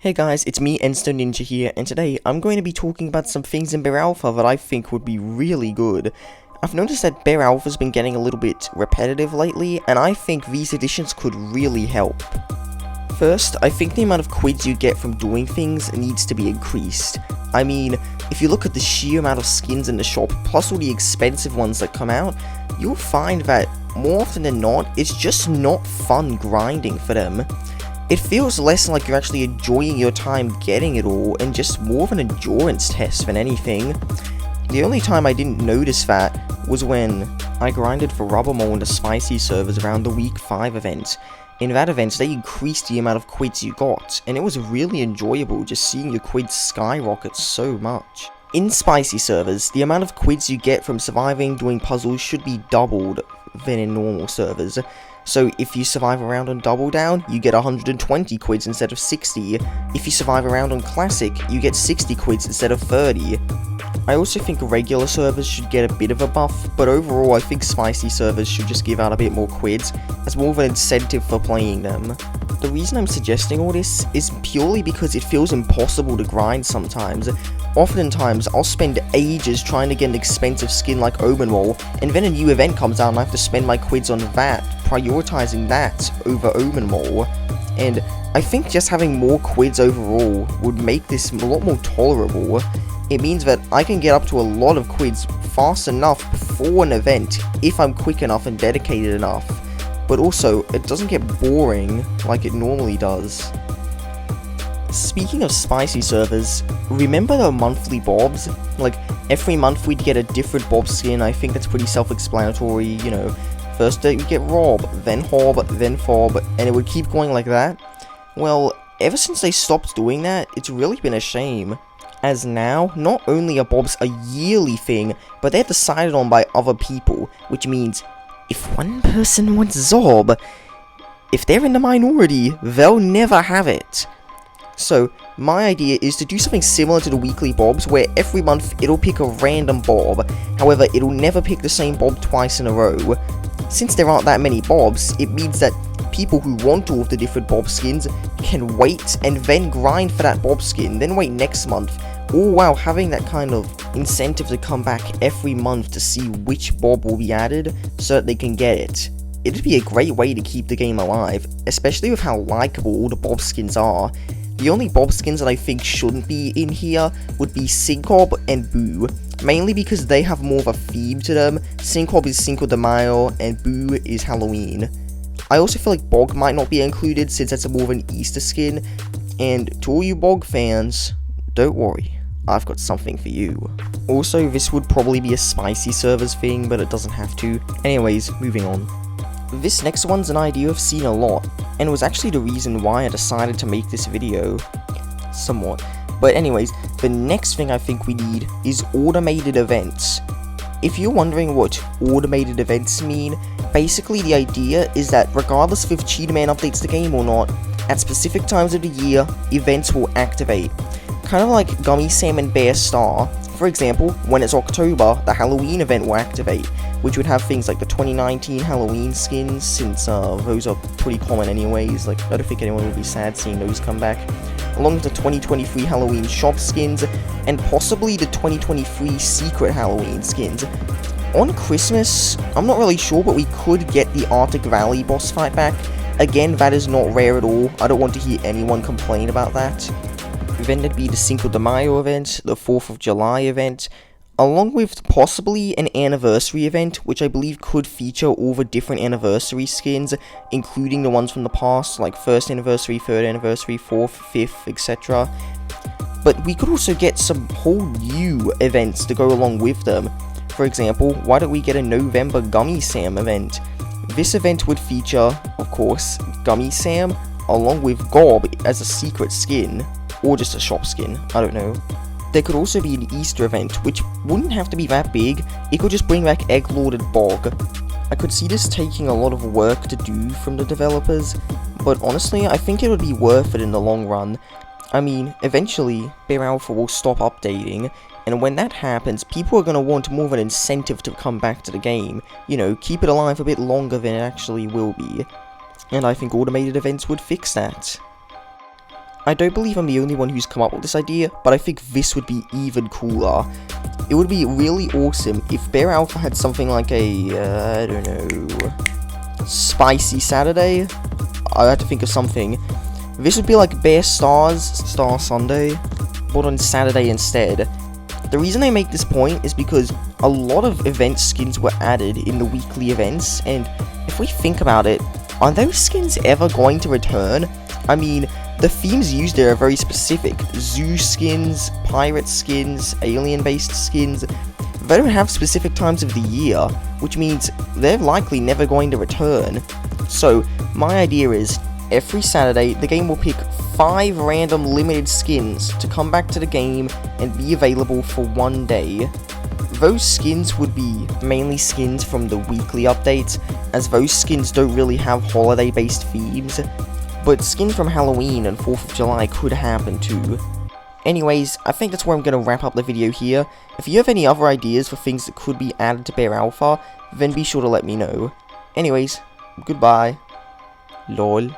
Hey guys, it's me, Endstone Ninja here, and today I'm going to be talking about some things in Bear Alpha that I think would be really good. I've noticed that Bear Alpha's been getting a little bit repetitive lately, and I think these additions could really help. First, I think the amount of quids you get from doing things needs to be increased. I mean, if you look at the sheer amount of skins in the shop, plus all the expensive ones that come out, you'll find that, more often than not, it's just not fun grinding for them. It feels less like you're actually enjoying your time getting it all, and just more of an endurance test than anything. The only time I didn't notice that was when I grinded for Rubber Mole in the Spicy servers around the Week 5 event. In that event, they increased the amount of quids you got, and it was really enjoyable just seeing your quids skyrocket so much. In Spicy servers, the amount of quids you get from surviving doing puzzles should be doubled than in normal servers. So if you survive a round on Double Down, you get 120 quids instead of 60. If you survive a round on Classic, you get 60 quids instead of 30. I also think regular servers should get a bit of a buff, but overall I think Spicy servers should just give out a bit more quids, as more of an incentive for playing them. The reason I'm suggesting all this is purely because it feels impossible to grind sometimes. Oftentimes, I'll spend ages trying to get an expensive skin like Omen Roll, and then a new event comes out and I have to spend my quids on that, prioritizing that over Omen Roll. And I think just having more quids overall would make this a lot more tolerable. It means that I can get up to a lot of quids fast enough before an event if I'm quick enough and dedicated enough. But also, it doesn't get boring like it normally does. Speaking of Spicy servers, remember the monthly bobs? Like, every month we'd get a different bob skin. I think that's pretty self-explanatory, you know. First you get Rob, then Hob, then Fob, and it would keep going like that. Well, ever since they stopped doing that, it's really been a shame. As now, not only are bobs a yearly thing, but they're decided on by other people, which means if one person wants Zob, if they're in the minority, they'll never have it. So, my idea is to do something similar to the weekly bobs, where every month it'll pick a random bob, however it'll never pick the same bob twice in a row. Since there aren't that many bobs, it means that people who want all of the different bob skins can wait and then grind for that bob skin, then wait next month, all while having that kind of incentive to come back every month to see which bob will be added so that they can get it. It'd be a great way to keep the game alive, especially with how likable all the bob skins are. The only bob skins that I think shouldn't be in here would be Syncob and Boo, mainly because they have more of a theme to them. Syncob is Cinco de Mayo and Boo is Halloween. I also feel like Bog might not be included since that's more of an Easter skin, and to all you Bog fans, don't worry, I've got something for you. Also, this would probably be a Spicy servers thing, but it doesn't have to. Anyways, moving on. This next one's an idea I've seen a lot, and was actually the reason why I decided to make this video. Somewhat. But anyways, the next thing I think we need is automated events. If you're wondering what automated events mean, basically the idea is that regardless if Cheetah Man updates the game or not, at specific times of the year, events will activate. Kind of like Gummy Sam and Bear Star. For example, when it's October, the Halloween event will activate, which would have things like the 2019 Halloween skins, since those are pretty common anyways. Like, I don't think anyone would be sad seeing those come back, along with the 2023 Halloween shop skins, and possibly the 2023 secret Halloween skins. On Christmas, I'm not really sure, but we could get the Arctic Valley boss fight back. Again, that is not rare at all. I don't want to hear anyone complain about that. Then there'd be the Cinco de Mayo event, the 4th of July event, along with possibly an anniversary event, which I believe could feature all the different anniversary skins, including the ones from the past, like 1st anniversary, 3rd anniversary, 4th, 5th, etc. But we could also get some whole new events to go along with them. For example, why don't we get a November Gummy Sam event? This event would feature, of course, Gummy Sam, along with Gob as a secret skin, or just a shop skin, I don't know. There could also be an Easter event, which wouldn't have to be that big. It could just bring back Egglord and Bog. I could see this taking a lot of work to do from the developers, but honestly, I think it would be worth it in the long run. I mean, eventually, Bear Alpha will stop updating, and when that happens, people are going to want more of an incentive to come back to the game. You know, keep it alive a bit longer than it actually will be. And I think automated events would fix that. I don't believe I'm the only one who's come up with this idea, but I think this would be even cooler. It would be really awesome if Bear Alpha had something like a, I don't know, Spicy Saturday? I had to think of something. This would be like Bear Stars, Star Sunday, but on Saturday instead. The reason I make this point is because a lot of event skins were added in the weekly events, and if we think about it, are those skins ever going to return? I mean, the themes used there are very specific. Zoo skins, pirate skins, alien-based skins. They don't have specific times of the year, which means they're likely never going to return. So, my idea is, every Saturday, the game will pick 5 random limited skins to come back to the game and be available for one day. Those skins would be mainly skins from the weekly updates, as those skins don't really have holiday-based themes, but skins from Halloween and 4th of July could happen too. Anyways, I think that's where I'm going to wrap up the video here. If you have any other ideas for things that could be added to Bear Alpha, then be sure to let me know. Anyways, goodbye. LOL.